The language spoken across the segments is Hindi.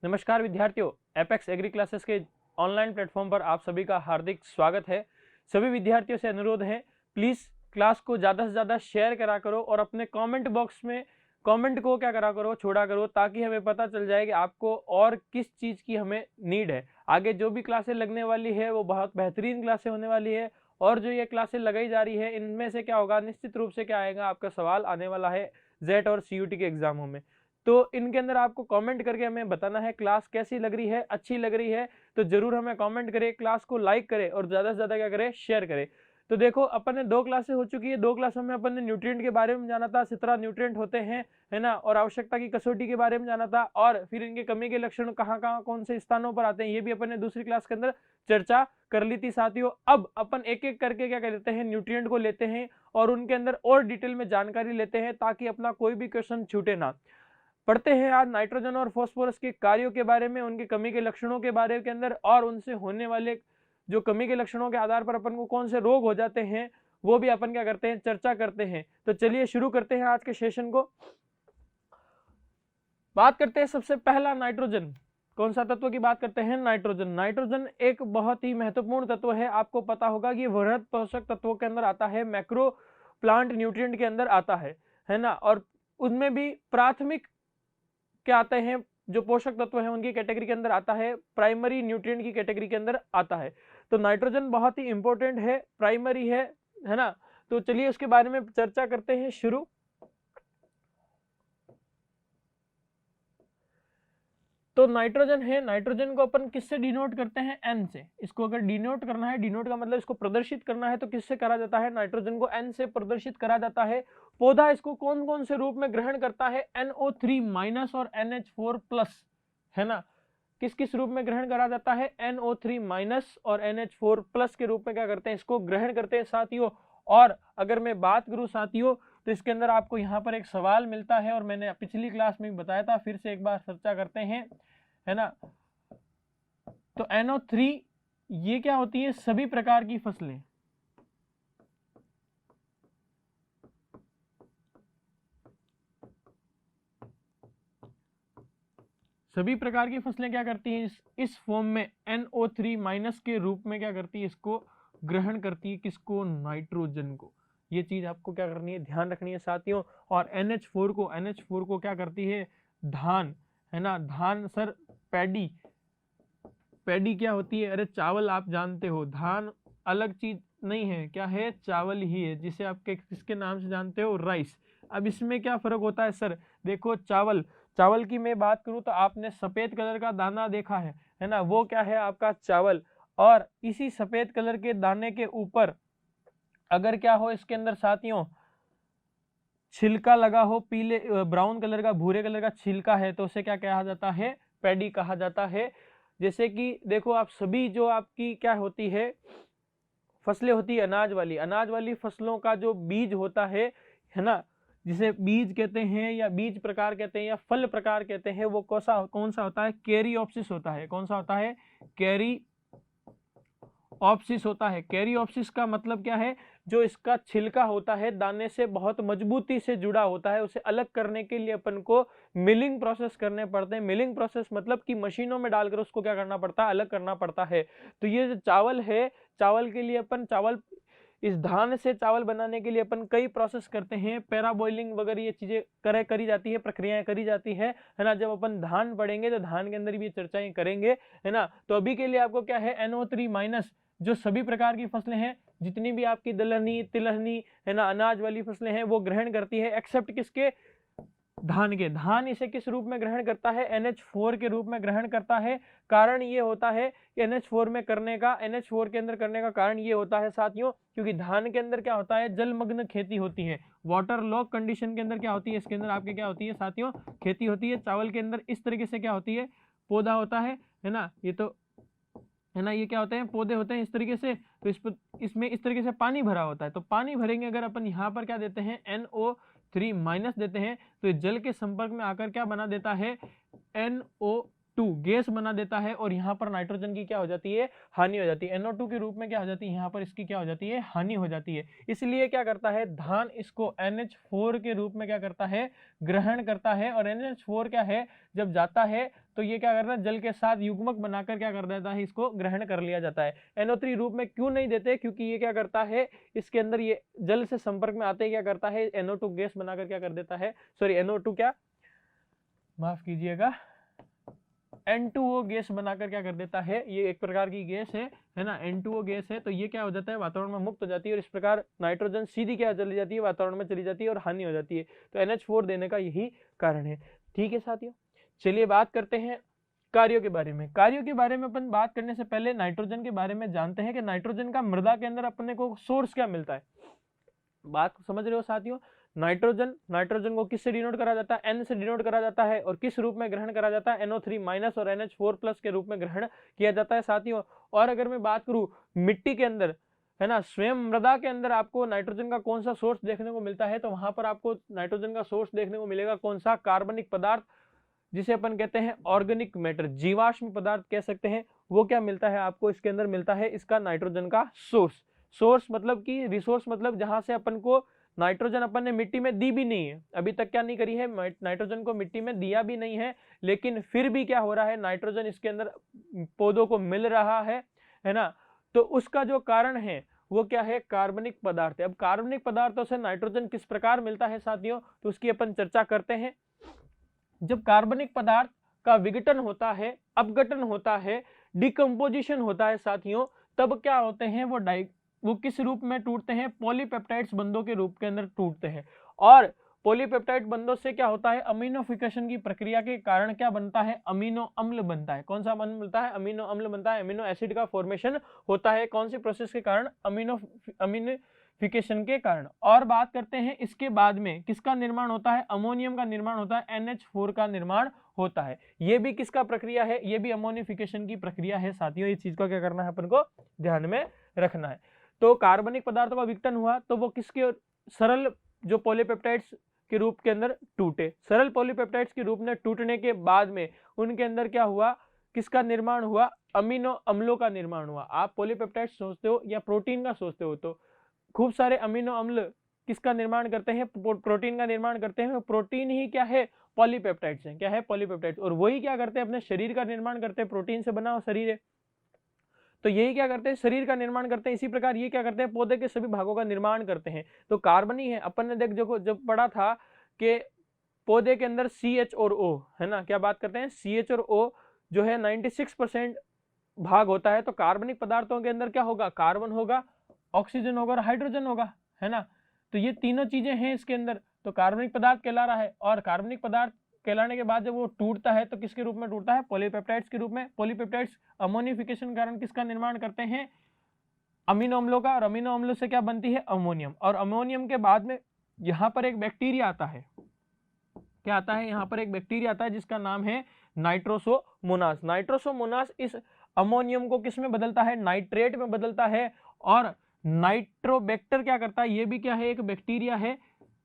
नमस्कार विद्यार्थियों, एपेक्स एग्री क्लासेस के ऑनलाइन प्लेटफॉर्म पर आप सभी का हार्दिक स्वागत है। सभी विद्यार्थियों से अनुरोध है, प्लीज क्लास को ज़्यादा से ज़्यादा शेयर करा करो और अपने कमेंट बॉक्स में कमेंट को क्या करा करो, छोड़ा करो, ताकि हमें पता चल जाए कि आपको और किस चीज़ की हमें नीड है। आगे जो भी क्लासें लगने वाली है वो बहुत बेहतरीन क्लासें होने वाली है, और जो ये क्लासें लगाई जा रही है इनमें से क्या होगा, निश्चित रूप से क्या आएगा, आपका सवाल आने वाला है जेट और सीयूटी के एग्जामों में। तो इनके अंदर आपको कमेंट करके हमें बताना है क्लास कैसी लग रही है, अच्छी लग रही है तो जरूर हमें कमेंट करें, क्लास को लाइक करें और ज्यादा से ज्यादा क्या करें, शेयर करें। तो देखो, अपन ने 2 क्लासें हो चुकी है। 2 क्लासों में अपन ने न्यूट्रिएंट के बारे में जाना था, 17 न्यूट्रिएंट होते हैं, है ना, और आवश्यकता की कसौटी के बारे में जाना था, और फिर इनके कमी के लक्षण कहाँ कहाँ कौन से स्थानों पर आते हैं ये भी अपन ने दूसरी क्लास के अंदर चर्चा कर ली थी साथियों। अब अपन एक एक करके क्या करते हैं, न्यूट्रिएंट को लेते हैं और उनके अंदर और डिटेल में जानकारी लेते हैं, ताकि अपना कोई भी क्वेश्चन छूटे ना। पढ़ते हैं आज नाइट्रोजन और फास्फोरस के कार्यों के बारे में, उनके कमी के लक्षणों के बारे के अंदर, और उनसे होने वाले जो कमी के लक्षणों के आधार पर अपन को कौन से रोग हो जाते हैं वो भी अपन क्या करते हैं, चर्चा करते हैं। तो चलिए शुरू करते हैं आज के सेशन को। बात करते हैं सबसे पहला नाइट्रोजन। कौन सा तत्व की बात करते हैं? नाइट्रोजन। नाइट्रोजन एक बहुत ही महत्वपूर्ण तत्व है। आपको पता होगा कि वृहद पोषक तत्वों के अंदर आता है, मैक्रो प्लांट न्यूट्रिएंट के अंदर आता है ना, और उनमें भी प्राथमिक क्या आते हैं, जो पोषक तत्व है उनकी कैटेगरी के अंदर आता है, प्राइमरी न्यूट्रिएंट की कैटेगरी के अंदर आता है। तो नाइट्रोजन बहुत ही इंपॉर्टेंट है, प्राइमरी है ना। तो चलिए उसके बारे में चर्चा करते हैं शुरू। तो नाइट्रोजन है, नाइट्रोजन को अपन किससे डिनोट करते हैं? एन से। इसको अगर डिनोट करना है, डिनोट का मतलब इसको प्रदर्शित करना है, तो किससे करा जाता है? नाइट्रोजन को एन से प्रदर्शित करा जाता है। पौधा इसको कौन कौन से रूप में ग्रहण करता है? NO3- और NH4+, है ना। किस किस रूप में ग्रहण करा जाता है? NO3- और NH4+ के रूप में क्या करते हैं, इसको ग्रहण करते हैं साथियों। और अगर मैं बात करूं साथियों, तो इसके अंदर आपको यहाँ पर एक सवाल मिलता है, और मैंने पिछली क्लास में बताया था, फिर से एक बार चर्चा करते हैं, है ना। तो NO3 ये क्या होती है? सभी प्रकार की फसलें, सभी प्रकार की फसलें क्या करती हैं, इस फॉर्म में NO3- के रूप में क्या करती है, इसको ग्रहण करती है। किसको? नाइट्रोजन को। ये चीज आपको क्या करनी है, ध्यान रखनी है साथियों। और NH4 को क्या करती है? धान, है ना। धान सर, पैडी, पैडी क्या होती है? अरे चावल, आप जानते हो, धान अलग चीज नहीं है, क्या है? चावल ही है, जिसे आप किसके नाम से जानते हो? राइस। अब इसमें क्या फर्क होता है सर? देखो, चावल, चावल की मैं बात करूं तो आपने सफेद कलर का दाना देखा है ना, वो क्या है? आपका चावल। और इसी सफेद कलर के दाने के ऊपर अगर क्या हो, इसके अंदर साथियों छिलका लगा हो, पीले ब्राउन कलर का, भूरे कलर का छिलका है, तो उसे क्या कहा जाता है? पैडी कहा जाता है। जैसे कि देखो, आप सभी जो आपकी क्या होती है, फसलें होती है अनाज वाली, अनाज वाली फसलों का जो बीज होता है ना, जिसे बीज कहते हैं या बीज प्रकार कहते हैं या फल प्रकार कहते हैं, वो कौन सा होता है? कैरीऑप्सिस होता है। कौन सा होता है? कैरी ऑप्सिस होता है। कैरीऑप्सिस का मतलब क्या है? जो इसका छिलका होता है दाने से बहुत मजबूती से जुड़ा होता है, उसे अलग करने के लिए अपन को मिलिंग प्रोसेस करने पड़ते हैं। मिलिंग प्रोसेस मतलब कि मशीनों में डालकर उसको क्या करना पड़ता है? अलग करना पड़ता है। तो ये जो चावल है, चावल के लिए अपन इस धान से चावल बनाने के लिए अपन कई प्रोसेस करते हैं, पैरा बॉइलिंग वगैरह ये चीजें करी जाती है, प्रक्रियाएं करी जाती है ना। जब अपन धान पढ़ेंगे तो धान के अंदर भी चर्चाएं करेंगे, है ना। तो अभी के लिए आपको क्या है? NO3- जो सभी प्रकार की फसलें हैं, जितनी भी आपकी दलहनी, तिलहनी, है ना, अनाज वाली फसलें हैं, वो ग्रहण करती है, एक्सेप्ट किसके? धान के। धान इसे किस रूप में ग्रहण करता है? NH4 के रूप में ग्रहण करता है। कारण ये होता है कि NH4 में करने का, NH4 के अंदर करने का कारण ये होता है साथियों, क्योंकि धान के अंदर क्या होता है? जलमग्न खेती होती है, वाटर लॉक कंडीशन के अंदर क्या होती है, इसके अंदर आपके क्या होती है साथियों? खेती होती है। चावल के अंदर इस तरीके से क्या होती है? पौधा होता है ना, ये तो है ना, ये क्या होते हैं? पौधे होते हैं इस तरीके से। तो इसमें इस तरीके से पानी भरा होता है, तो पानी भरेंगे अगर अपन यहाँ पर क्या देते हैं? NO3- देते हैं, तो ये जल के संपर्क में आकर क्या बना देता है? NO2 गैस बना देता है, और यहाँ पर नाइट्रोजन की क्या हो जाती है? हानि हो जाती है। NO2 के रूप में क्या हो जाती है? यहाँ पर इसकी क्या हो जाती है? हानि हो जाती है। इसलिए क्या करता है धान? इसको NH4 के रूप में क्या करता है? ग्रहण करता है। और NH4 क्या है? जब जाता है तो ये क्या करता है, जल के साथ युग्मक बनाकर क्या कर देता है, इसको ग्रहण कर लिया जाता है। NO3 रूप में क्यों नहीं देते, क्योंकि ये क्या करता है, इसके अंदर ये जल से संपर्क में आते ही क्या करता है, NO2 गैस बनाकर क्या कर देता है, सॉरी NO2 क्या, माफ कीजिएगा, N2O गैस बनाकर क्या कर देता है, ये एक प्रकार की गैस है ना, N2O गैस है, तो ये क्या हो जाता है, वातावरण में मुक्त हो जाती है और इस प्रकार नाइट्रोजन सीधी क्या चली जाती है, वातावरण में चली जाती है और हानि हो जाती है। तो NH4 देने का यही कारण है। ठीक है साथियों, चलिए बात करते हैं कार्यों के बारे में। कार्यों के बारे में अपन बात करने से पहले नाइट्रोजन के बारे में जानते हैं कि नाइट्रोजन का मृदा के अंदर अपने को सोर्स क्या मिलता है। बात समझ रहे हो साथियों, नाइट्रोजन को किससे डिनोट करा जाता है, N से डिनोट करा जाता है और किस रूप में ग्रहण करा जाता है, NO3 माइनस और NH4 प्लस के रूप में ग्रहण किया जाता है साथियों। और अगर मैं बात करूं मिट्टी के अंदर, है ना, स्वयं मृदा के अंदर आपको नाइट्रोजन का कौन सा सोर्स देखने को मिलता है, तो वहां पर आपको नाइट्रोजन का सोर्स देखने को मिलेगा कौन सा, कार्बनिक पदार्थ, जिसे अपन कहते हैं ऑर्गेनिक मैटर, जीवाश्म पदार्थ कह सकते हैं, वो क्या मिलता है आपको, इसके अंदर मिलता है इसका नाइट्रोजन का सोर्स। सोर्स मतलब कि रिसोर्स, मतलब जहां से अपन को नाइट्रोजन अपन ने मिट्टी में दी भी नहीं है, अभी तक क्या नहीं करी है, नाइट्रोजन को मिट्टी में दिया भी नहीं है, लेकिन फिर भी क्या हो रहा है, नाइट्रोजन इसके अंदर पौधों को मिल रहा है ना। तो उसका जो कारण है वो क्या है, कार्बनिक पदार्थ है। अब कार्बनिक पदार्थों से नाइट्रोजन किस प्रकार मिलता है साथियों, तो उसकी अपन चर्चा करते हैं। जब कार्बनिक पदार्थ का विघटन होता है, अपघटन होता है, डिकम्पोजिशन होता है साथियों, तब क्या होते हैं, वो किस रूप में टूटते हैं, पॉलीपेप्टाइड्स बंधों के रूप के अंदर टूटते हैं। और पॉलीपेप्टाइड बंधों से क्या होता है, अमीनोफिकेशन की प्रक्रिया के कारण क्या बनता है, अमीनो अम्ल बनता है। कौन सा अम्ल बनता है, अमीनो अम्ल बनता है, अमीनो एसिड का फॉर्मेशन होता है। कौन सी प्रोसेस के कारण, अमीनोफिकेशन के कारण। और बात करते हैं इसके बाद में किसका निर्माण होता है, अमोनियम का निर्माण होता है, NH4 का निर्माण होता है। ये भी किसका प्रक्रिया है, ये भी अमोनिफिकेशन की प्रक्रिया है साथियों। इस चीज को क्या करना है, अपन को ध्यान में रखना है। तो कार्बनिक पदार्थों का विघटन हुआ तो वो किसके, सरल जो पॉलीपेप्टाइड्स के रूप के अंदर टूटे। सरल पॉलीपेप्टाइड्स के रूप में टूटने के बाद में उनके अंदर क्या हुआ, किसका निर्माण हुआ, अमीनो अम्लों का निर्माण हुआ। आप पॉलीपेप्टाइड्स सोचते हो या प्रोटीन का सोचते हो, तो खूब सारे अमीनो अम्ल किसका निर्माण करते हैं, प्रोटीन का निर्माण करते हैं। प्रोटीन ही क्या है, पॉलीपेप्टाइड्स है। क्या है, पॉलीपेप्टाइड्स। और वही क्या करते हैं, अपने शरीर का निर्माण करते हैं, प्रोटीन से बना हुआ शरीर है, तो यही क्या करते हैं, शरीर का निर्माण करते हैं। इसी प्रकार ये क्या करते हैं, पौधे के सभी भागों का निर्माण करते हैं। तो कार्बन ही है। अपन ने देख जब पढ़ा था कि पौधे के अंदर CH और O, है ना, क्या बात करते हैं, CH और O जो है 96% भाग होता है। तो कार्बनिक पदार्थों के अंदर क्या होगा, कार्बन होगा, ऑक्सीजन होगा और हाइड्रोजन होगा, है ना। तो ये तीनों चीजें हैं इसके अंदर, तो कार्बनिक पदार्थ कहला रहा है। और कार्बनिक पदार्थ कहलाने के बाद जब वो टूटता है तो किसके रूप में टूटता है, पॉलीपेप्टाइड्स के रूप में। पॉलीपेप्टाइड्स अमोनिफिकेशन कारण किसका निर्माण करते हैं, अमीनो अम्लों का। और अमीनो अम्लों से क्या बनती है, अमोनियम। और अमोनियम के बाद में यहाँ पर एक बैक्टीरिया आता है। क्या आता है, यहाँ पर एक बैक्टीरिया आता है जिसका नाम है नाइट्रोसोमोनास। नाइट्रोसोमोनास इस अमोनियम को किस में बदलता है, नाइट्रेट में बदलता है। और नाइट्रोबैक्टर क्या करता है, ये भी क्या है, एक बैक्टीरिया है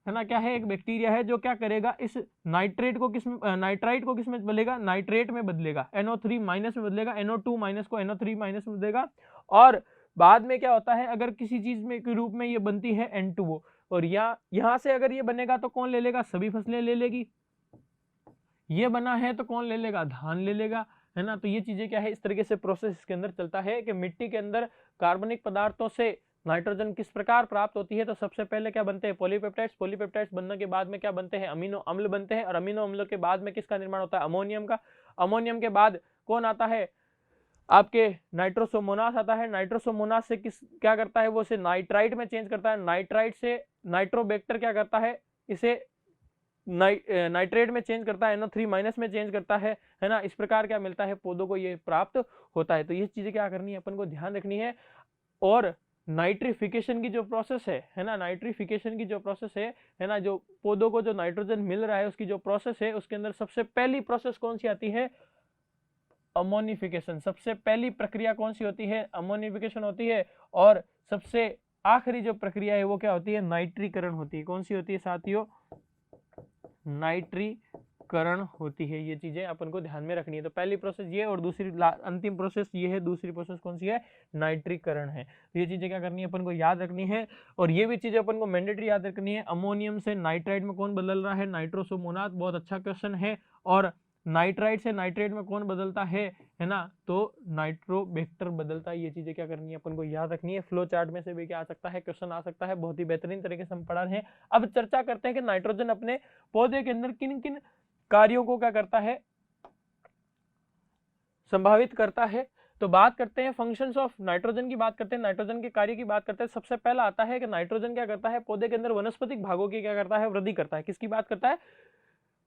ना, क्या है, एक बैक्टीरिया है जो क्या करेगा, इस नाइट्रेट को किस में, नाइट्राइट को किस में बदलेगा, नाइट्रेट में बदलेगा, NO3 माइनस में बदलेगा, NO2 माइनस को NO3 माइनस में बदलेगा। और बाद में क्या होता है, अगर किसी चीज में के रूप में ये बनती है N2O, और यहाँ से अगर ये बनेगा तो कौन ले लेगा, सभी फसलें ले लेगी। ये बना है तो कौन ले लेगा, धान ले लेगा, है ना। तो ये चीजें क्या है, इस तरीके से प्रोसेस इसके अंदर चलता है कि मिट्टी के अंदर कार्बनिक पदार्थों से नाइट्रोजन किस प्रकार प्राप्त होती है। तो सबसे पहले क्या बनते हैं, पॉलीपेप्टाइड्स। पॉलीपेप्टाइड्स बनने के बाद में क्या बनते हैं, अमीनो अम्ल बनते हैं। और अमीनो अम्ल के बाद में किसका निर्माण होता है, अमोनियम का। अमोनियम के बाद कौन आता है, आपके नाइट्रोसोमोनास आता है। नाइट्रोसोमोनास से क्या करता है, वो इसे नाइट्राइट में चेंज करता है। नाइट्राइट से नाइट्रोबैक्टर क्या करता है, इसे नाइट्रेट में चेंज करता है, NO3 माइनस में चेंज करता है ना। इस प्रकार क्या मिलता है, पौधों को ये प्राप्त होता है। तो ये चीजें क्या करनी है, अपन को ध्यान रखनी है। और नाइट्रिफिकेशन की जो प्रोसेस है ना, नाइट्रिफिकेशन की जो प्रोसेस है ना, जो पौधों को जो नाइट्रोजन मिल रहा है उसकी जो प्रोसेस है, उसके अंदर सबसे पहली प्रोसेस कौन सी आती है, अमोनिफिकेशन। सबसे पहली प्रक्रिया कौन सी होती है, अमोनिफिकेशन होती है। और सबसे आखिरी जो प्रक्रिया है वो क्या होती है, नाइट्रीकरण होती है। कौन सी होती है साथियों, नाइट्रीकरण होती है। ये चीजें अपन को ध्यान में रखनी है। तो पहली प्रोसेस ये, और दूसरी अंतिम प्रोसेस ये है। दूसरी प्रोसेस कौन सी है, नाइट्रीकरण है। तो ये चीजें क्या करनी है, अपन को याद रखनी है। और ये भी चीजें अपन को मैंडेटरी याद रखनी है। अमोनियम से नाइट्राइट में कौन बदल रहा है, नाइट्रोसोमोनास। बहुत अच्छा क्वेश्चन है। और नाइट्राइट से नाइट्रेट में कौन बदलता है ना, तो नाइट्रोबैक्टर बदलता है। ये चीजें क्या करनी है अपन को याद रखनी है। फ्लो चार्ट में से भी क्या आ सकता है, क्वेश्चन आ सकता है। बहुत ही बेहतरीन तरीके से हम पढ़ा रहे हैं। अब चर्चा करते हैं कि नाइट्रोजन अपने पौधे के अंदर किन किन कार्यों को क्या करता है, संभावित करता है। तो बात करते हैं फंक्शंस ऑफ नाइट्रोजन की, बात करते हैं नाइट्रोजन के कार्य की बात करते हैं। सबसे पहला आता है कि नाइट्रोजन क्या करता है, पौधे के अंदर वनस्पतिक भागों की क्या करता है, वृद्धि करता है। किसकी बात करता है,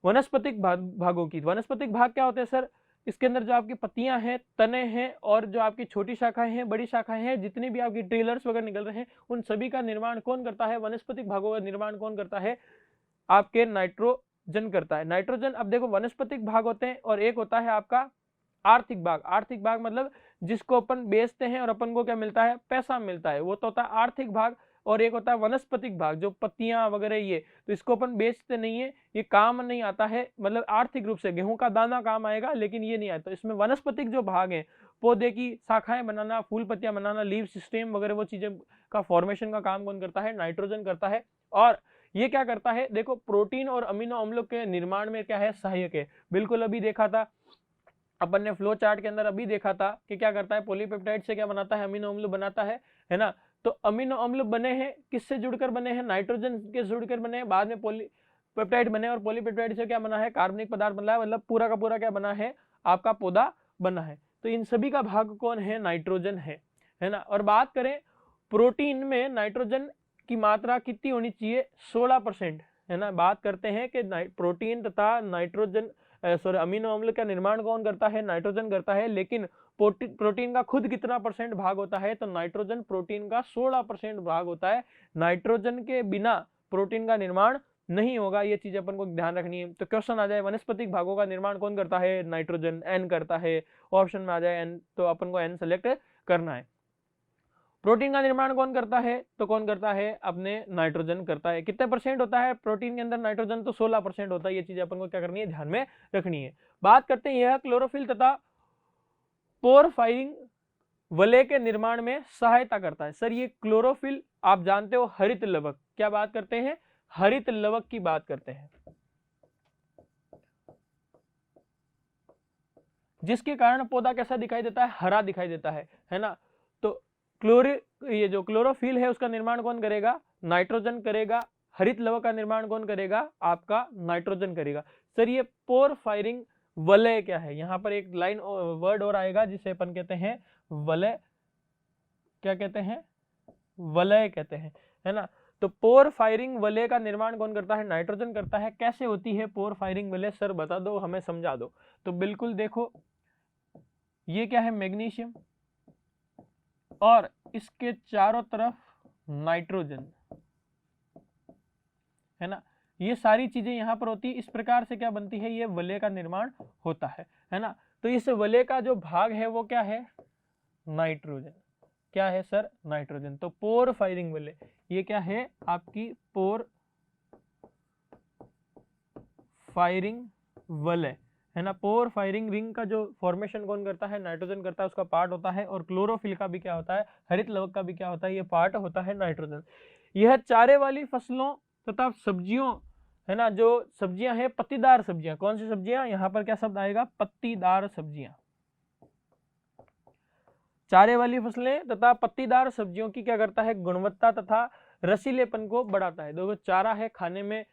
वनस्पतिक भागों की। वनस्पतिक भाग क्या होते हैं सर, इसके अंदर जो आपकी पत्तियां हैं, तने हैं और जो आपकी छोटी शाखाएं हैं, बड़ी शाखाएं हैं, जितनी भी आपकी ट्रेलर्स वगैरह निकल रहे हैं, उन सभी का निर्माण कौन करता है, वनस्पतिक भागों का निर्माण कौन करता है, आपके नाइट्रोजन करता है। नाइट्रोजन, अब देखो वनस्पतिक भाग होते हैं और एक होता है आपका आर्थिक भाग। आर्थिक भाग मतलब जिसको अपन बेचते हैं और अपन को क्या मिलता है, पैसा मिलता है, वो तो होता है आर्थिक भाग। और एक होता है वनस्पतिक भाग, जो पत्तियां वगैरह ये, तो इसको अपन बेचते नहीं है, ये काम नहीं आता है, मतलब आर्थिक रूप से गेहूं का दाना काम आएगा लेकिन ये नहीं आता। इसमें वनस्पतिक जो भाग है, पौधे की शाखाएं बनाना, फूल पत्तियां बनाना, लीव सिस्टम वगैरह, वो चीजें का फॉर्मेशन का काम कौन करता है, नाइट्रोजन करता है। और ये क्या करता है, देखो प्रोटीन और अमीनो अम्लों के निर्माण में क्या है, सहायक है। बिल्कुल अभी देखा था अपन ने फ्लो चार्ट के अंदर, अभी देखा था कि क्या करता है, पॉलीपेप्टाइड से क्या बनाता है, अमीनो अम्ल बनाता है ना। तो अमीनो अम्ल बने हैं किससे जुड़कर बने हैं, नाइट्रोजन के जुड़कर बने हैं। बाद में पॉलीपेप्टाइड बने और पॉलीपेप्टाइड से क्या बना है, कार्बनिक पदार्थ बना है, मतलब पूरा का पूरा क्या बना है, आपका पौधा बना है। तो इन सभी का भाग कौन है, नाइट्रोजन है ना। और बात करें प्रोटीन में नाइट्रोजन की मात्रा कितनी होनी चाहिए, 16% है ना। बात करते हैं कि प्रोटीन तथा नाइट्रोजन अमीनो अम्ल का निर्माण कौन करता है, नाइट्रोजन करता है। लेकिन प्रोटीन का खुद कितना परसेंट भाग होता है, तो नाइट्रोजन प्रोटीन का 16% भाग होता है। नाइट्रोजन के बिना प्रोटीन का निर्माण नहीं होगा, ये चीज अपन को ध्यान रखनी है। तो क्वेश्चन आ जाए वनस्पतिक भागों का निर्माण कौन करता है, नाइट्रोजन, एन करता है। ऑप्शन में आ जाए एन, तो अपन को एन सेलेक्ट करना है। प्रोटीन का निर्माण कौन करता है, तो कौन करता है, अपने नाइट्रोजन करता है। कितने परसेंट होता है प्रोटीन के अंदर नाइट्रोजन, तो 16% होता है। ये चीज अपन को क्या करनी है, ध्यान में रखनी है। बात करते हैं यह क्लोरोफिल तथा पोर फायरिंग वलय के निर्माण में सहायता करता है। सर ये क्लोरोफिल आप जानते हो, हरित लवक, क्या बात करते हैं, हरित लवक की बात करते हैं, जिसके कारण पौधा कैसा दिखाई देता है, हरा दिखाई देता है ना। तो ये जो क्लोरोफिल है उसका निर्माण कौन करेगा, नाइट्रोजन करेगा। हरित लवक का निर्माण कौन करेगा, आपका नाइट्रोजन करेगा। सर ये पोर फायरिंग वलय क्या है, यहां पर एक लाइन वर्ड और आएगा जिसे अपन कहते हैं वलय, क्या कहते हैं, वलय कहते हैं, है ना। तो पोर फायरिंग वलय का निर्माण कौन करता है, नाइट्रोजन करता है। कैसे होती है पोर फायरिंग वलय, सर बता दो, हमें समझा दो। तो बिल्कुल देखो, ये क्या है, मैग्नीशियम, और इसके चारों तरफ नाइट्रोजन, है ना। ये सारी चीजें यहां पर होती है। इस प्रकार से क्या बनती है, ये वलय का निर्माण होता है ना। तो इस वलय का जो भाग है वो क्या है, नाइट्रोजन। क्या है सर, नाइट्रोजन। तो पोर फायरिंग वलय, ये क्या है आपकी पोर फायरिंग वलय, है ना। पोर फायरिंग रिंग का जो फॉर्मेशन कौन करता है, नाइट्रोजन करता है, उसका पार्ट होता है। और क्लोरोफिल का भी क्या होता है, हरित लवक का भी क्या होता है, ये पार्ट होता है नाइट्रोजन। यह चारे वाली फसलों तथा सब्जियों, है ना, जो सब्जियां हैं, पत्तीदार सब्जियां, कौन सी सब्जियां, यहां पर क्या शब्द आएगा, पत्तीदार सब्जियां। चारे वाली फसलें तथा पत्तीदार सब्जियों की क्या करता है, गुणवत्ता तथा रसीलेपन को बढ़ाता है। देखो चारा है, खाने में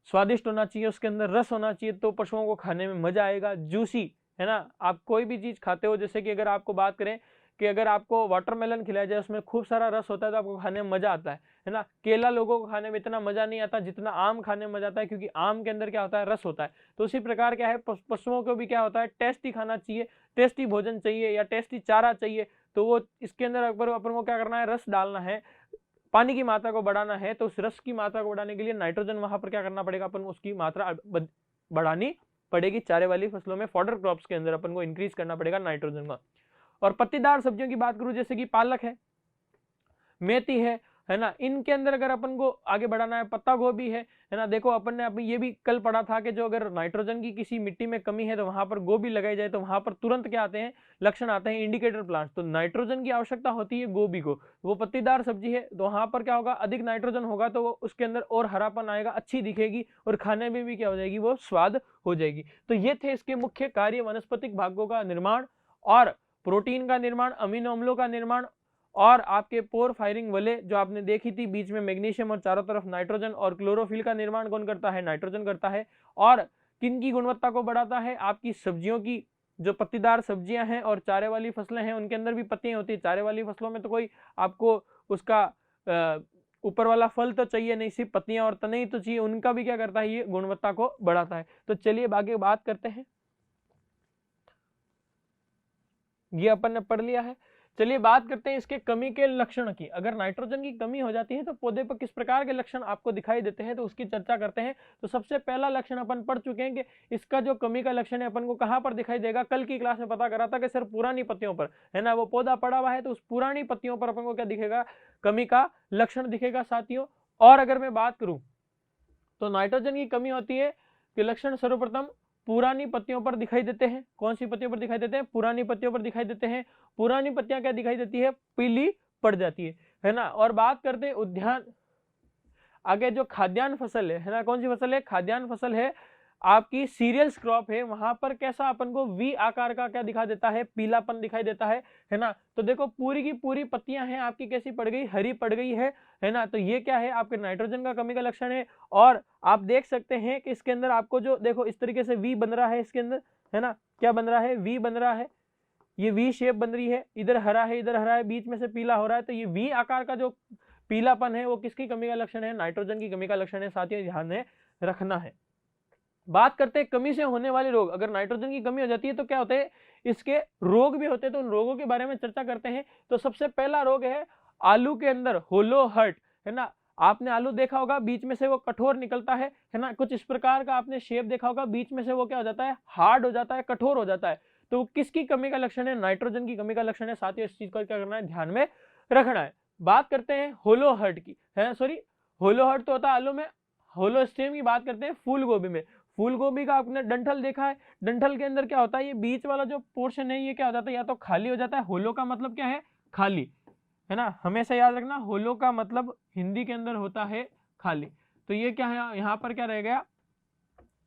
स्वादिष्ट होना चाहिए, उसके अंदर रस होना चाहिए, तो पशुओं को खाने में मजा आएगा, जूसी, है ना। आप कोई भी चीज खाते हो, जैसे कि अगर आपको बात करें कि अगर आपको वाटरमेलन खिलाया जाए, उसमें खूब सारा रस होता है, तो आपको खाने में मजा आता है ना। केला लोगों को खाने में इतना मजा नहीं आता जितना आम खाने में मजा आता है, क्योंकि आम के अंदर क्या होता है, रस होता है। तो उसी प्रकार क्या है, पशुओं को भी क्या होता है, टेस्टी खाना चाहिए, टेस्टी भोजन चाहिए या टेस्टी चारा चाहिए। तो वो इसके अंदर अपन को क्या करना है, रस डालना है, पानी की मात्रा को बढ़ाना है। तो उस रस की मात्रा को बढ़ाने के लिए नाइट्रोजन वहां पर क्या करना पड़ेगा, अपन उसकी मात्रा बढ़ानी पड़ेगी। चारे वाली फसलों में, फॉडर क्रॉप्स के अंदर अपन को इंक्रीज करना पड़ेगा नाइट्रोजन का। और पत्तीदार सब्जियों की बात करूं, जैसे कि पालक है, मेथी है है ना, इनके अंदर अगर अपन को आगे बढ़ाना है, पत्ता गोभी है ना, देखो अपन ने अभी ये भी कल पढ़ा था कि जो अगर नाइट्रोजन की किसी मिट्टी में कमी है तो वहां पर गोभी लगाई जाए तो वहां पर तुरंत क्या आते हैं, लक्षण आते हैं, इंडिकेटर प्लांट। तो नाइट्रोजन की आवश्यकता होती है गोभी को, वो पत्तीदार सब्जी है, तो वहां पर क्या होगा, अधिक नाइट्रोजन होगा तो वो उसके अंदर और हरापन आएगा, अच्छी दिखेगी और खाने में भी क्या हो जाएगी, वो स्वाद हो जाएगी। तो ये थे इसके मुख्य कार्य, वनस्पतिक भागों का निर्माण और प्रोटीन का निर्माण, अमीनो अम्लों का निर्माण, और आपके पोर फायरिंग वाले जो आपने देखी थी बीच में मैग्नीशियम और चारों तरफ नाइट्रोजन, और क्लोरोफिल का निर्माण कौन करता है, नाइट्रोजन करता है। और किन की गुणवत्ता को बढ़ाता है, आपकी सब्जियों की, जो पत्तीदार सब्जियां हैं और चारे वाली फसलें हैं उनके अंदर भी पत्तियां होती है। चारे वाली फसलों में तो कोई आपको उसका ऊपर वाला फल तो चाहिए नहीं, सिर्फ पत्तियां और तने ही तो चाहिए, उनका भी क्या करता है, ये गुणवत्ता को बढ़ाता है। तो चलिए आगे बात करते हैं, ये अपन ने पढ़ लिया है। चलिए बात करते हैं इसके कमी के लक्षण की। अगर नाइट्रोजन की कमी हो जाती है तो पौधे पर किस प्रकार के लक्षण आपको दिखाई देते हैं, तो उसकी चर्चा करते हैं। तो सबसे पहला लक्षण अपन पढ़ चुके हैं कि इसका जो कमी का लक्षण है अपन को कहां पर दिखाई देगा, कल की क्लास में पता करा था कि सर पुरानी पत्तियों पर, है ना, वो पौधा पड़ा हुआ है तो उस पुरानी पत्तियों पर अपन को क्या दिखेगा, कमी का लक्षण दिखेगा साथियों। और अगर मैं बात करूं तो नाइट्रोजन की कमी होती है कि लक्षण सर्वप्रथम पुरानी पत्तियों पर दिखाई देते हैं। कौन सी पत्तियों पर दिखाई देते हैं, पुरानी पत्तियों पर दिखाई देते हैं। पुरानी पत्तियां क्या दिखाई देती है, पीली पड़ जाती है ना। और बात करते हैं उद्यान, आगे जो खाद्यान्न फसल है ना, कौन सी फसल है, खाद्यान्न फसल है, आपकी सीरियल्स क्रॉप है, वहां पर कैसा अपन को वी आकार का क्या दिखा देता है, पीलापन दिखाई देता है ना। तो देखो पूरी की पूरी पत्तियां हैं आपकी कैसी पड़ गई, हरी पड़ गई है ना। तो ये क्या है, आपके नाइट्रोजन का कमी का लक्षण है। और आप देख सकते हैं कि इसके अंदर आपको जो देखो इस तरीके से वी बन रहा है इसके अंदर, है ना, क्या बन रहा है, वी बन रहा है, ये वी शेप बन रही है, इधर हरा है इधर हरा है, बीच में से पीला हो रहा है। तो ये वी आकार का जो पीलापन है वो किसकी कमी का लक्षण है, नाइट्रोजन की कमी का लक्षण है। साथियों ध्यान में रखना है। बात करते हैं कमी से होने वाले रोग। अगर नाइट्रोजन की कमी हो जाती है तो क्या होते हैं, इसके रोग भी होते हैं। तो उन रोगों के बारे में चर्चा करते हैं। तो सबसे पहला रोग है आलू के अंदर होलो हर्ट, है ना। आपने आलू देखा होगा, बीच में से वो कठोर निकलता है ना, कुछ इस प्रकार का आपने शेप देखा होगा, बीच में से वो क्या हो जाता है, हार्ड हो जाता है, कठोर हो जाता है। तो किसकी कमी का लक्षण है, नाइट्रोजन की कमी का लक्षण है। साथियों इस चीज को क्या करना है, ध्यान में रखना है। बात करते हैं होलो हर्ट की, है सॉरी, होलो हर्ट तो होता है आलू में, होलो स्टेम की बात करते हैं फूल गोभी में। फूल गोभी का आपने डंठल देखा है, डंठल के अंदर क्या होता है, ये बीच वाला जो पोर्शन है ये क्या हो जाता है, या तो खाली हो जाता है। होलो का मतलब क्या है, खाली, है ना, हमेशा याद रखना, होलो का मतलब हिंदी के अंदर होता है खाली। तो ये क्या है, यहाँ पर क्या रह गया,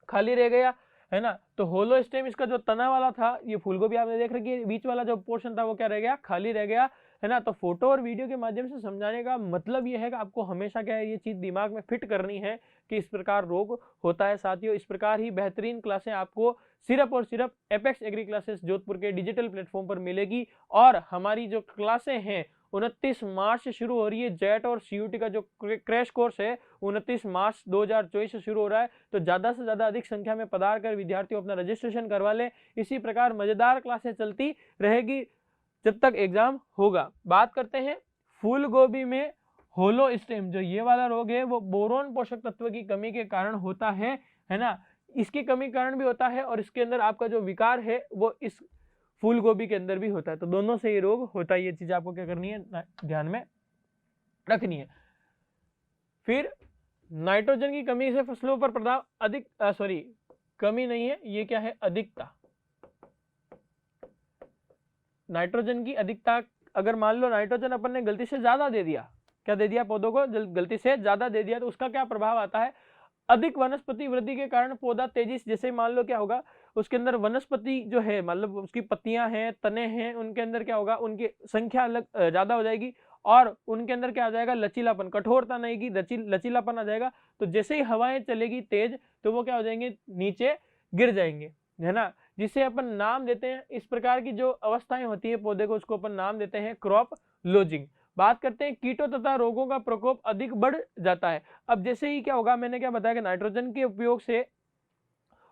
खाली रह गया, है ना। तो होलो स्टेम इसका जो तना वाला था, ये फूलगोभी आपने देख रखी है, बीच वाला जो पोर्शन था वो क्या रह गया, खाली रह गया, है ना। तो फोटो और वीडियो के माध्यम से समझाने का मतलब ये है कि आपको हमेशा क्या है, ये चीज दिमाग में फिट करनी है कि इस प्रकार रोग होता है। साथियों इस प्रकार ही बेहतरीन क्लासें आपको सिर्फ और सिर्फ एपेक्स एग्री क्लासेस जोधपुर के डिजिटल प्लेटफॉर्म पर मिलेगी। और हमारी जो क्लासें हैं 29 मार्च से शुरू हो रही है। जेट और सीयूटी का जो क्रैश कोर्स है 29 मार्च 2024 से शुरू हो रहा है। तो ज्यादा से ज्यादा अधिक संख्या में पधार कर विद्यार्थियों अपना रजिस्ट्रेशन करवा लें। इसी प्रकार मजेदार क्लासें चलती रहेगी जब तक एग्जाम होगा। बात करते हैं फूल गोभी में होलो स्टेम, जो ये वाला रोग है वो बोरोन पोषक तत्व की कमी के कारण होता है ना। इसकी कमी कारण भी होता है और इसके अंदर आपका जो विकार है वो इस फूल गोभी के अंदर भी होता है। तो दोनों से ये रोग होता है। ये चीज आपको क्या करनी है, ध्यान में रखनी है। फिर नाइट्रोजन की कमी से फसलों पर प्रभाव अधिक, सॉरी कमी नहीं है, ये क्या है, अधिकता। नाइट्रोजन की अधिकता, अगर मान लो नाइट्रोजन अपन ने गलती से ज्यादा दे दिया, क्या दे दिया, पौधों को गलती से ज्यादा दे दिया, तो उसका क्या प्रभाव आता है, अधिक वनस्पति वृद्धि के कारण पौधा तेजी से, जैसे मान लो क्या होगा, उसके अंदर वनस्पति जो है, मतलब उसकी पत्तियां हैं, तने हैं, उनके अंदर क्या होगा, उनकी संख्या अलग ज्यादा हो जाएगी और उनके अंदर क्या आ जाएगा, लचीलापन, कठोरता नहीं की लचीलापन आ जाएगा। तो जैसे ही हवाएं चलेगी तेज तो वो क्या हो जाएंगे, नीचे गिर जाएंगे, है ना, जिसे अपन नाम देते हैं, इस प्रकार की जो अवस्थाएं होती है पौधे को, उसको अपन नाम देते हैं क्रॉप लोजिंग। बात करते हैं कीटों तथा रोगों का प्रकोप अधिक बढ़ जाता है। अब जैसे ही क्या होगा, मैंने क्या बताया कि नाइट्रोजन के उपयोग से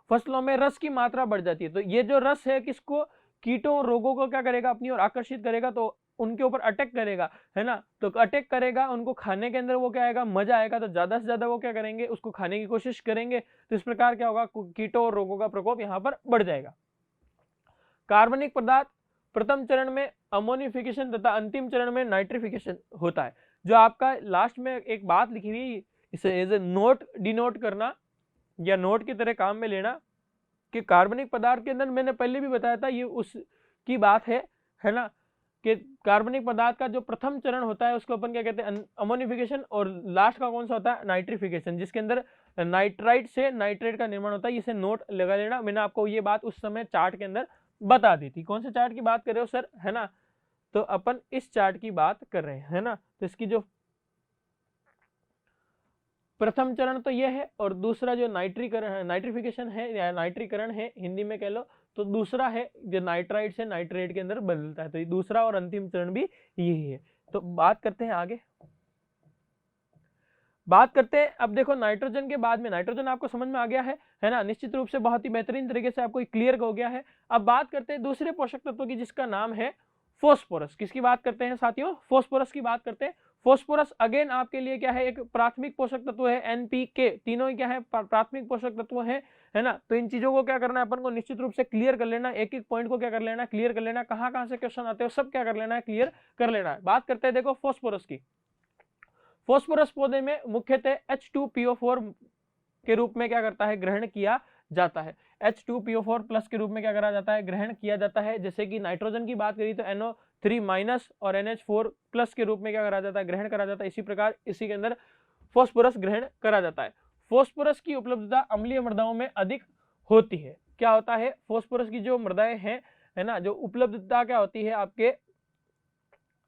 फसलों में रस की मात्रा बढ़ जाती है। तो ये जो रस है किसको, कीटों और रोगों को क्या करेगा, अपनी ओर आकर्षित करेगा, तो उनके ऊपर अटैक करेगा, है ना। तो अटैक करेगा, उनको खाने के अंदर वो क्या आएगा, मजा आएगा, तो ज्यादा से ज्यादा वो क्या करेंगे, उसको खाने की कोशिश करेंगे। तो इस प्रकार क्या होगा, कीटों और रोगों का प्रकोप यहाँ पर बढ़ जाएगा। कार्बनिक पदार्थ प्रथम चरण में अमोनिफिकेशन तथा अंतिम चरण में नाइट्रिफिकेशन होता है। जो आपका लास्ट में एक बात लिखी हुई, इसे एज ए नोट डिनोट करना या नोट की तरह काम में लेना कि कार्बनिक पदार्थ के अंदर, मैंने पहले भी बताया था, ये उसकी बात है ना, कि कार्बनिक पदार्थ का जो प्रथम चरण होता है उसको अपन क्या कहते हैं, अमोनिफिकेशन, और लास्ट का कौन सा होता है, नाइट्रिफिकेशन, जिसके अंदर नाइट्राइट से नाइट्रेट का निर्माण होता है। इसे नोट लगा लेना, मैंने आपको ये बात उस समय चार्ट के अंदर बता दी थी। कौन से चार्ट की बात कर रहे हो सर, है ना, तो अपन इस चार्ट की बात कर रहे हैं, है ना। तो इसकी जो प्रथम चरण तो यह है, और दूसरा जो नाइट्रिफिकेशन है या नाइट्रीकरण है हिंदी में कह लो, तो दूसरा है जो नाइट्राइट से नाइट्रेट के अंदर बदलता है, तो ये दूसरा और अंतिम चरण भी यही है। तो बात करते हैं आगे, बात करते हैं अब देखो नाइट्रोजन के बाद में, नाइट्रोजन आपको समझ में आ गया है ना, निश्चित रूप से बहुत ही बेहतरीन तरीके से आपको क्लियर हो गया है। अब बात करते हैं दूसरे पोषक तत्व की, जिसका नाम है फोस्फोरस। किसकी बात करते हैं साथियों, फोस्फोरस की बात करते हैं। फोस्फोरस अगेन आपके लिए क्या है, एक प्राथमिक पोषक तत्व है, एनपीके, तीनों ही क्या है, प्राथमिक पोषक तत्व है ना। तो इन चीजों को क्या करना है अपन को, निश्चित रूप से क्लियर कर लेना, एक एक पॉइंट को क्या कर लेना, क्लियर कर लेना, कहां से क्वेश्चन आते हो सब क्या कर लेना है, क्लियर कर लेना है। बात करते हैं देखो फोस्फोरस की। फोस्फोरस पौधे में मुख्यतः H2PO4 के रूप में क्या करता है, ग्रहण किया जाता है। H2PO4 प्लस के रूप में क्या करा जाता है, ग्रहण किया जाता है। जैसे कि नाइट्रोजन की बात करी तो NO3 माइनस और NH4 प्लस के रूप में क्या करा जाता है, ग्रहण करा जाता है। इसी प्रकार इसी के अंदर फोस्फोरस ग्रहण करा जाता है। फोस्फोरस की उपलब्धता अम्लीय मृदाओं में अधिक होती है। क्या होता है, फोस्फोरस की जो मृदाएं हैं, है ना, जो उपलब्धता क्या होती है आपके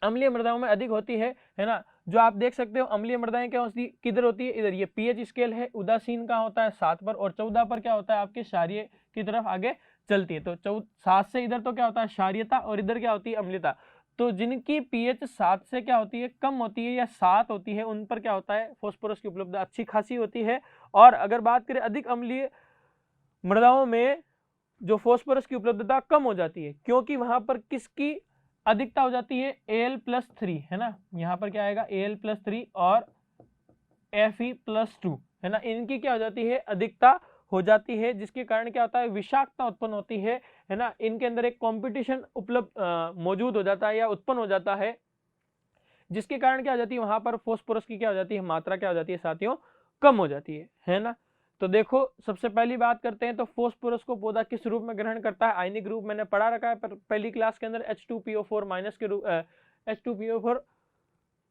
अम्लीय मृदाओं में अधिक होती है ना। जो आप देख सकते हो अम्लीय मृदाएं क्या होती, किधर होती है, इधर। ये पीएच स्केल है, उदासीन का होता है 7 पर, और 14 पर क्या होता है आपके क्षारीय की तरफ आगे चलती है। तो 7 से इधर तो क्या होता है क्षारीयता, और इधर क्या होती है अम्लीयता। तो जिनकी पीएच 7 से क्या होती है, कम होती है या 7 होती है, उन पर क्या होता है, फोस्फोरस की उपलब्धता अच्छी खासी होती है। और अगर बात करें अधिक अम्लीय मृदाओं में जो फोस्फोरस की उपलब्धता कम हो जाती है, क्योंकि वहां पर किसकी अधिकता हो जाती है, Al+3, है ना। यहाँ पर क्या आएगा, Al+3 और Fe+2, है ना, इनकी क्या हो जाती है, अधिकता हो जाती है, जिसके कारण क्या होता है, विषाक्तता उत्पन्न होती है ना। इनके अंदर एक कंपटीशन उपलब्ध मौजूद हो जाता है या उत्पन्न हो जाता है, जिसके कारण क्या हो जाती है, वहां पर फोस्फोरस की क्या हो जाती है, मात्रा क्या हो जाती है साथियों, कम हो जाती है ना। तो देखो सबसे पहली बात करते हैं, तो फोस्फोरस को पौधा किस रूप में ग्रहण करता है, आयनिक रूप मैंने पढ़ा रखा है पहली क्लास के अंदर, H2PO4 माइनस के रूप, H2PO4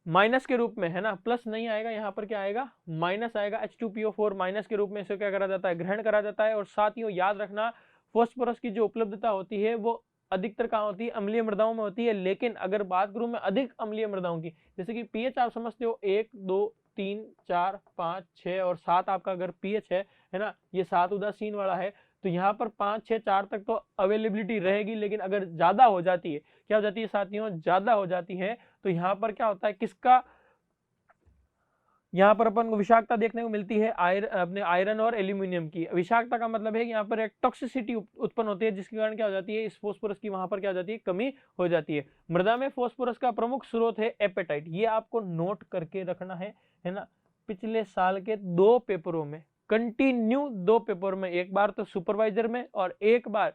माइनस के रूप में, है ना, प्लस नहीं आएगा, यहाँ पर क्या आएगा, माइनस आएगा। H2PO4 माइनस के रूप में इसे क्या करा जाता है, ग्रहण करा जाता है। और साथियों याद रखना, फोस्फोरस की जो उपलब्धता होती है वो अधिकतर कहाँ होती है, अम्लीय मृदाओं में होती है। लेकिन अगर बात करूं मैं अधिक अम्लीय मृदाओं की, जैसे कि पीएच आप समझते हो 1 2 3 4 5 6 और 7 आपका अगर पीएच है ना, ये 7 उदासीन वाला है, तो यहाँ पर 5 6 4 तक तो अवेलेबिलिटी रहेगी। लेकिन अगर ज्यादा हो जाती है, क्या हो जाती है साथियों, ज्यादा हो जाती है, तो यहाँ पर क्या होता है, किसका, यहाँ पर अपन को विषाक्तता देखने को मिलती है, अपने आयरन और एल्यूमिनियम की। विषाक्तता का मतलब है कि यहाँ पर एक टॉक्सिसिटी उत्पन्न होती है, जिसके कारण क्या हो जाती है, इस फोस्फोरस की वहां पर क्या हो जाती है, कमी हो जाती है। मृदा में फोस्फोरस का प्रमुख स्रोत है एपेटाइट, ये आपको नोट करके रखना है ना। पिछले साल के 2 पेपरों में कंटिन्यू, 2 पेपर में, एक बार तो सुपरवाइजर में और एक बार,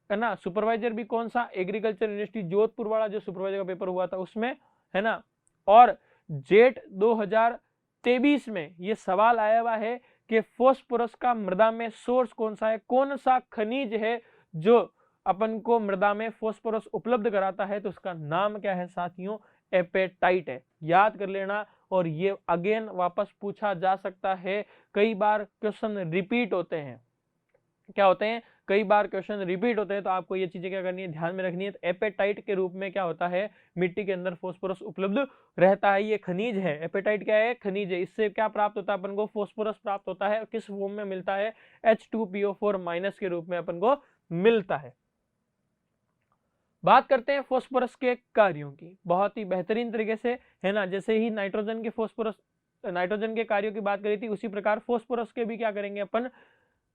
है ना, सुपरवाइजर भी कौन सा, एग्रीकल्चर यूनिवर्सिटी जोधपुर वाला जो सुपरवाइजर का पेपर हुआ था उसमें, है ना। और जेट 2023 में ये सवाल आया हुआ है कि फोस्फोरस का मृदा में सोर्स कौन सा है, कौन सा खनिज है जो अपन को मृदा में फोस्फोरस उपलब्ध कराता है, तो उसका नाम क्या है साथियों, एपेटाइट है। याद कर लेना, और ये अगेन वापस पूछा जा सकता है, कई बार क्वेश्चन रिपीट होते हैं, क्या होते हैं, कई बार क्वेश्चन रिपीट होते हैं, तो आपको ये चीजें क्या करनी है, ध्यान में रखनी है। तो एपेटाइट के रूप में क्या होता है, मिट्टी के अंदर फोस्फोरस उपलब्ध रहता है, ये खनिज है। एपेटाइट क्या है, खनिज है। इससे क्या प्राप्त होता है अपन को, फोस्फोरस प्राप्त होता है। किस फॉर्म में मिलता है, H2PO4 माइनस के रूप में अपन को मिलता है। बात करते हैं फोस्फोरस के कार्यों की, बहुत ही बेहतरीन तरीके से, है ना। जैसे ही नाइट्रोजन के कार्यों की बात करी थी, उसी प्रकार फोस्फोरस के भी क्या करेंगे अपन,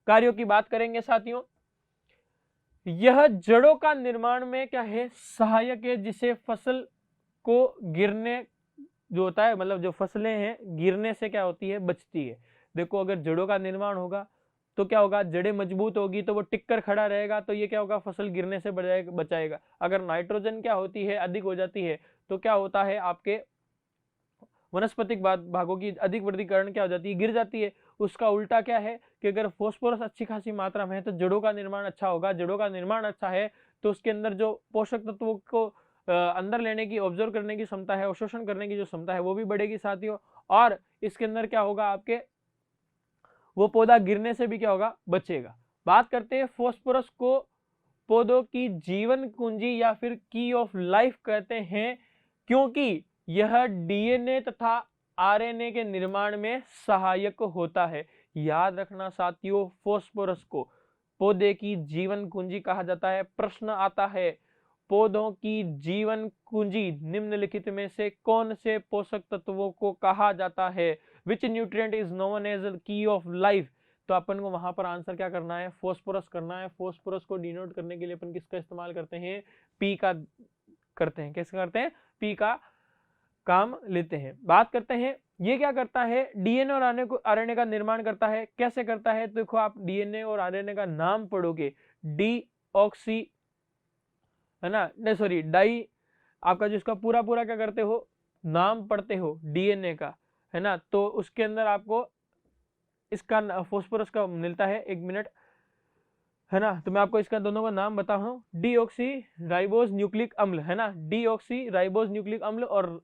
कार्यों की बात करेंगे साथियों। यह जड़ों का निर्माण में क्या है, सहायक है, जिसे फसल को गिरने जो होता है, मतलब जो फसलें हैं गिरने से क्या होती है, बचती है। देखो अगर जड़ों का निर्माण होगा तो क्या होगा, जड़ें मजबूत होगी तो वो टिक कर खड़ा रहेगा, तो ये क्या होगा, फसल गिरने से बचाएगा। अगर नाइट्रोजन क्या होती है, अधिक हो जाती है, तो क्या होता है आपके वनस्पतिक भागों की अधिक वृद्धिकरण क्या हो जाती है, गिर जाती है। उसका उल्टा क्या है कि अगर फास्फोरस अच्छी खासी मात्रा में है तो जड़ों का निर्माण अच्छा होगा। जड़ों का निर्माण अच्छा है तो उसके अंदर जो पोषक तत्वों को अंदर लेने की, ऑब्जर्व करने की क्षमता है, अवशोषण करने की जो क्षमता है वो भी बढ़ेगी साथियों। और इसके अंदर क्या होगा आपके, वो पौधा गिरने से भी क्या होगा, बचेगा। बात करते हैं फास्फोरस को पौधों की जीवन कुंजी या फिर की ऑफ लाइफ कहते हैं, क्योंकि यह डीएनए तथा आरएनए के निर्माण में सहायक होता है। याद रखना साथियों, फास्फोरस को पौधे की जीवन कुंजी कहा जाता है। प्रश्न आता है, पौधों की जीवन कुंजी निम्नलिखित में से कौन से पोषक तत्वों को कहा जाता है? Which nutrient is known as key of life? तो अपन को वहां पर आंसर क्या करना है, फास्फोरस करना है। फास्फोरस को डिनोट करने के लिए अपन किसका इस्तेमाल करते हैं, पी का करते हैं। कैसे करते हैं, पी का काम लेते हैं। बात करते हैं ये क्या करता है, डीएनए और आरएनए का निर्माण करता है। कैसे करता है, तो देखो आप डीएनए और आरएनए का नाम पढ़ोगे, डीऑक्सी है ना, नहीं सॉरी डाई, आपका जो इसका पूरा पूरा क्या करते हो, नाम पढ़ते हो डीएनए का, है ना, तो उसके अंदर आपको इसका फास्फोरस का मिलता है। एक मिनट, है ना, तो मैं आपको इसका दोनों का नाम बता रहा हूँ, डीऑक्सी राइबोज न्यूक्लिक अम्ल, है ना, डीऑक्सी राइबोज न्यूक्लिक अम्ल और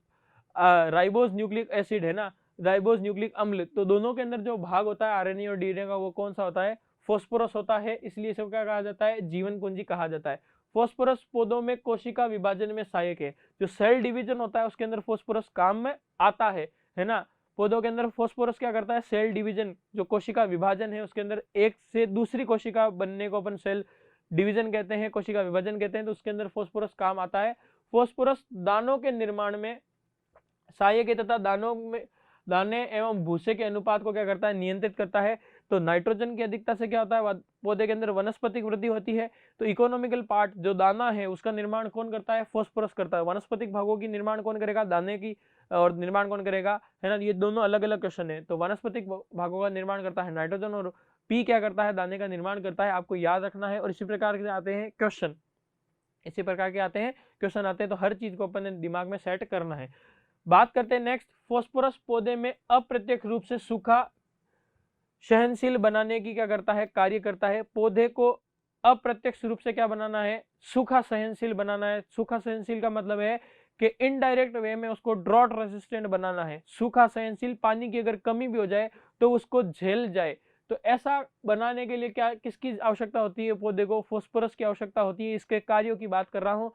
राइबोज न्यूक्लिक एसिड, है ना, राइबोज न्यूक्लिक अम्ल। तो दोनों के अंदर जो भाग होता है आरएनए और डीएनए का, वो कौन सा होता है, फास्फोरस होता है। इसलिए इसको क्या कहा जाता है, जीवन कुंजी कहा जाता है। फास्फोरस पौधों में कोशिका विभाजन में सहायक है। जो सेल डिवीजन होता है उसके अंदर फास्फोरस काम में आता है ना। पौधों के अंदर फास्फोरस क्या करता है, सेल डिवीजन, जो कोशिका विभाजन है उसके अंदर एक से दूसरी कोशिका बनने को अपन सेल डिवीजन कहते हैं, कोशिका विभाजन कहते हैं, तो उसके अंदर फास्फोरस काम आता है। फास्फोरस दानों के निर्माण में सहायक है तथा दाने एवं भूसे के अनुपात को क्या करता है, नियंत्रित करता है। तो नाइट्रोजन की अधिकता से क्या होता है, पौधे के अंदर वनस्पतिक वृद्धि होती है। तो इकोनॉमिकल पार्ट जो दाना है उसका निर्माण कौन करता है, फास्फोरस करता है। वनस्पतिक भागों की निर्माण कौन करेगा, दाने की, और निर्माण कौन करेगा, है ना। ये दोनों अलग अलग क्वेश्चन है। तो वनस्पतिक भागों का निर्माण करता है नाइट्रोजन, और पी क्या करता है, दाने का निर्माण करता है। आपको याद रखना है। और इसी प्रकार के आते हैं क्वेश्चन, इसी प्रकार के आते हैं क्वेश्चन आते हैं, तो हर चीज को अपन ने दिमाग में सेट करना है। बात करते हैं नेक्स्ट, फास्फोरस पौधे में अप्रत्यक्ष रूप से सूखा सहनशील बनाने की क्या करता है, कार्य करता है। पौधे को अप्रत्यक्ष रूप से क्या बनाना है, सूखा सहनशील बनाना है। सूखा सहनशील का मतलब है कि इनडायरेक्ट वे में उसको ड्रॉट रेसिस्टेंट बनाना है। सूखा सहनशील, पानी की अगर कमी भी हो जाए तो उसको झेल जाए। तो ऐसा बनाने के लिए क्या, किसकी आवश्यकता होती है, पौधे को फास्फोरस की आवश्यकता होती है। इसके कार्यों की बात कर रहा हूं।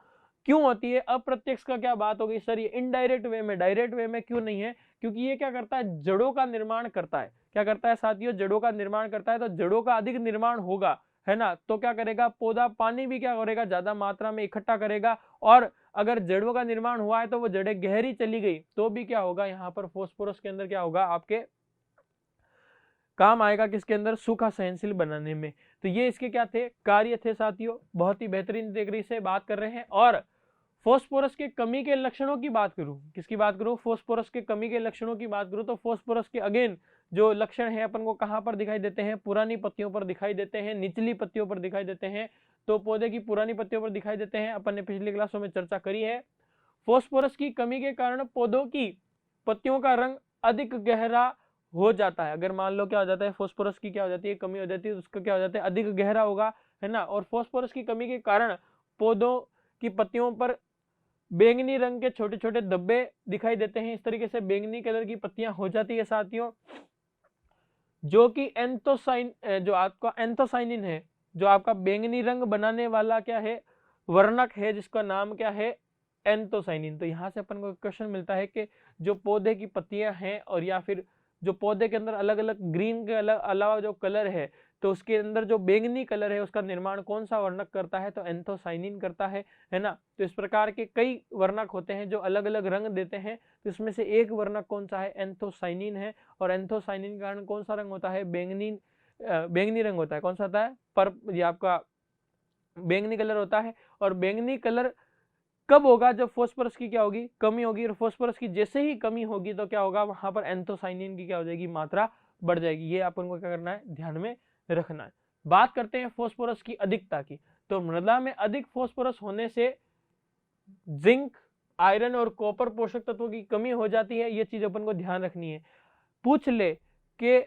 क्यों होती है, अप्रत्यक्ष का क्या बात होगी सर, ये इनडायरेक्ट वे में, डायरेक्ट वे में क्यों नहीं है, क्योंकि ये क्या करता है, जड़ों का निर्माण करता है। क्या करता है साथियों, जड़ों का निर्माण करता है। तो जड़ों का अधिक निर्माण होगा, है ना, तो क्या करेगा, पौधा पानी भी क्या करेगा, ज्यादा मात्रा में इकट्ठा करेगा। और अगर जड़ों का निर्माण हुआ है तो वो जड़ें गहरी चली गई तो भी क्या होगा, यहाँ पर फास्फोरस के अंदर क्या होगा, आपके काम आएगा, किसके अंदर, सूखा सहनशील बनाने में। तो ये इसके क्या थे, कार्य थे साथियों। बहुत ही बेहतरीन तरीके से बात कर रहे हैं। और फास्फोरस के कमी के लक्षणों की बात करूं, किसकी बात करूं, फास्फोरस के कमी के लक्षणों की बात करूं, तो फास्फोरस के अगेन जो लक्षण है अपन को कहां पर दिखाई देते हैं, पुरानी पत्तियों पर दिखाई देते हैं, निचली पत्तियों पर दिखाई देते हैं। तो पौधे की पुरानी पत्तियों पर दिखाई देते हैं, अपन ने पिछली क्लासों में चर्चा करी है। फास्फोरस की कमी के कारण पौधों की पत्तियों का रंग अधिक गहरा हो जाता है। अगर मान लो क्या हो जाता है, फास्फोरस की क्या हो जाती है, कमी हो जाती है, तो उसका क्या हो जाता है, अधिक गहरा होगा, है ना। और फास्फोरस की कमी के कारण पौधों की पत्तियों पर बैंगनी रंग के छोटे छोटे धब्बे दिखाई देते हैं। इस तरीके से बैंगनी कलर की पत्तियां हो जाती है साथियों, जो कि एंथोसाइन, जो आपका एंथोसाइनिन है, जो आपका बैंगनी रंग बनाने वाला क्या है, वर्णक है, जिसका नाम क्या है, एंथोसाइनिन। तो यहां से अपन को क्वेश्चन मिलता है कि जो पौधे की पत्तियां हैं, और या फिर जो पौधे के अंदर अलग अलग ग्रीन के अलावा जो कलर है, तो उसके अंदर जो बैंगनी कलर है उसका निर्माण कौन सा वर्णक करता है, तो एंथोसाइनिन करता है ना। तो इस प्रकार के कई वर्णक होते हैं जो अलग अलग रंग देते हैं, तो इसमें से एक वर्णक कौन सा है, एंथोसाइनिन है। और एंथोसाइनिन के कारण कौन सा रंग होता है, बैंगनी रंग होता है। कौन सा होता है, ये आपका बैंगनी कलर होता है। और बैंगनी कलर कब होगा, जब फास्फोरस की क्या होगी, कमी होगी। और फास्फोरस की जैसे ही कमी होगी तो क्या होगा, वहां पर एंथोसाइनिन की क्या हो जाएगी, मात्रा बढ़ जाएगी। ये अपन को क्या करना है, ध्यान में रखना है। बात करते हैं फास्फोरस की अधिकता की। तो मृदा में अधिक फास्फोरस होने से जिंक, आयरन और कॉपर पोषक तत्वों की कमी हो जाती है, ये चीज अपन को ध्यान रखनी है। पूछ ले कि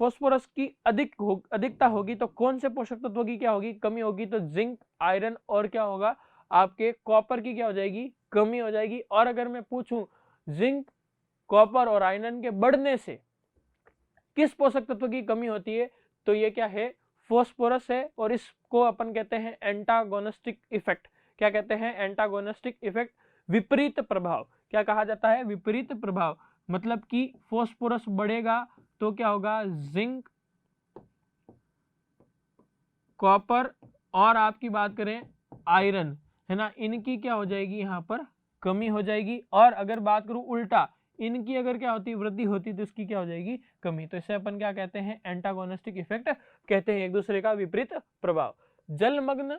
फास्फोरस की अधिकता होगी तो कौन से पोषक तत्वों की क्या होगी, कमी होगी, तो जिंक, आयरन और क्या होगा, आपके कॉपर की क्या हो जाएगी, कमी हो जाएगी। और अगर मैं पूछूं जिंक, कॉपर और आयरन के बढ़ने से किस पोषक तत्व की कमी होती है, तो ये क्या है, फास्फोरस है। और इसको अपन कहते हैं एंटागोनिस्टिक इफेक्ट। क्या कहते हैं, एंटागोनिस्टिक इफेक्ट, विपरीत प्रभाव। क्या कहा जाता है, विपरीत प्रभाव। मतलब कि फास्फोरस बढ़ेगा तो क्या होगा, जिंक, कॉपर और आपकी बात करें आयरन, है ना, इनकी क्या हो जाएगी, यहाँ पर कमी हो जाएगी। और अगर बात करूं उल्टा, इनकी अगर क्या होती है, वृद्धि होती, तो इसकी क्या हो जाएगी, कमी। तो इसे अपन क्या कहते हैं, एंटागोनिस्टिक इफेक्ट कहते हैं, एक दूसरे का विपरीत प्रभाव। जलमग्न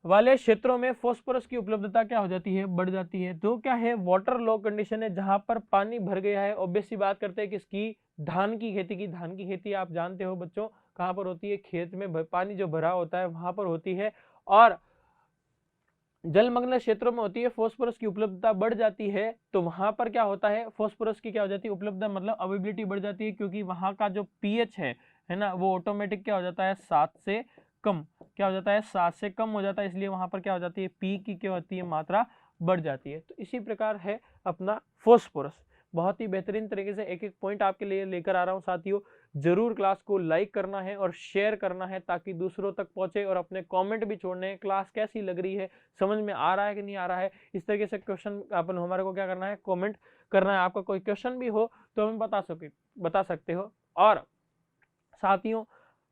वाले क्षेत्रों में फास्फोरस की उपलब्धता क्या हो जाती है, बढ़ जाती है। तो क्या है, वाटर लॉग कंडीशन है, जहां पर पानी भर गया है। ऑब्वियस सी बात करते हैं किसकी, धान की खेती की। धान की खेती आप जानते हो बच्चों कहां पर होती है, खेत में पानी जो भरा होता है वहां पर होती है। और जलमग्न क्षेत्रों में होती है, फास्फोरस की उपलब्धता बढ़ जाती है, तो वहां पर क्या होता है, फास्फोरस की क्या हो जाती है, उपलब्धता मतलब अवेबिलिटी बढ़ जाती है, क्योंकि वहां का जो पीएच है ना, वो ऑटोमेटिक क्या हो जाता है, 7 से कम। क्या हो जाता है, 7 से कम हो जाता है, इसलिए वहां पर क्या हो जाती है, पी की क्या होती है, मात्रा बढ़ जाती है। तो इसी प्रकार है अपना फास्फोरस। बहुत ही बेहतरीन तरीके से एक एक पॉइंट आपके लिए लेकर आ रहा हूं साथियों। जरूर क्लास को लाइक करना है और शेयर करना है ताकि दूसरों तक पहुंचे, और अपने कमेंट भी छोड़ने हैं, क्लास कैसी लग रही है, समझ में आ रहा है कि नहीं आ रहा है। इस तरीके से क्वेश्चन अपन हमारे को क्या करना है, कमेंट करना है। आपका कोई क्वेश्चन भी हो तो हमें बता सकते हो। और साथियों,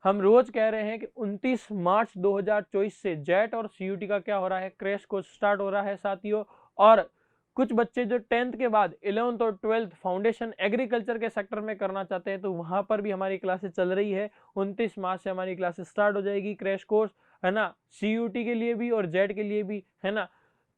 हम रोज कह रहे हैं कि 29 मार्च 2024 से जेट और सीयूटी का क्या हो रहा है, क्रैश कोर्स स्टार्ट हो रहा है साथियों। और कुछ बच्चे जो 10th के बाद 11th और 12th फाउंडेशन एग्रीकल्चर के सेक्टर में करना चाहते हैं, तो वहां पर भी हमारी क्लासेस चल रही है। 29 मार्च से हमारी क्लासेस स्टार्ट हो जाएगी, क्रैश कोर्स, है ना, सीयूटी के लिए भी और जेट के लिए भी, है ना।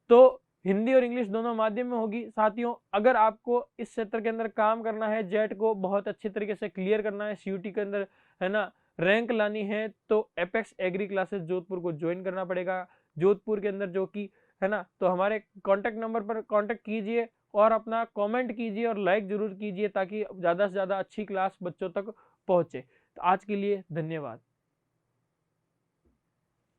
तो हिंदी और इंग्लिश दोनों माध्यम में होगी साथियों। अगर आपको इस क्षेत्र के अंदर काम करना है, जेट को बहुत अच्छी तरीके से क्लियर करना है, सीयूटी के अंदर, है ना, रैंक लानी है, तो एपेक्स एग्री क्लासेस जोधपुर को ज्वाइन करना पड़ेगा। जोधपुर के अंदर जो कि, है ना, तो हमारे कांटेक्ट नंबर पर कांटेक्ट कीजिए और अपना कमेंट कीजिए और लाइक जरूर कीजिए ताकि ज्यादा से ज्यादा अच्छी क्लास बच्चों तक पहुंचे। तो आज के लिए धन्यवाद।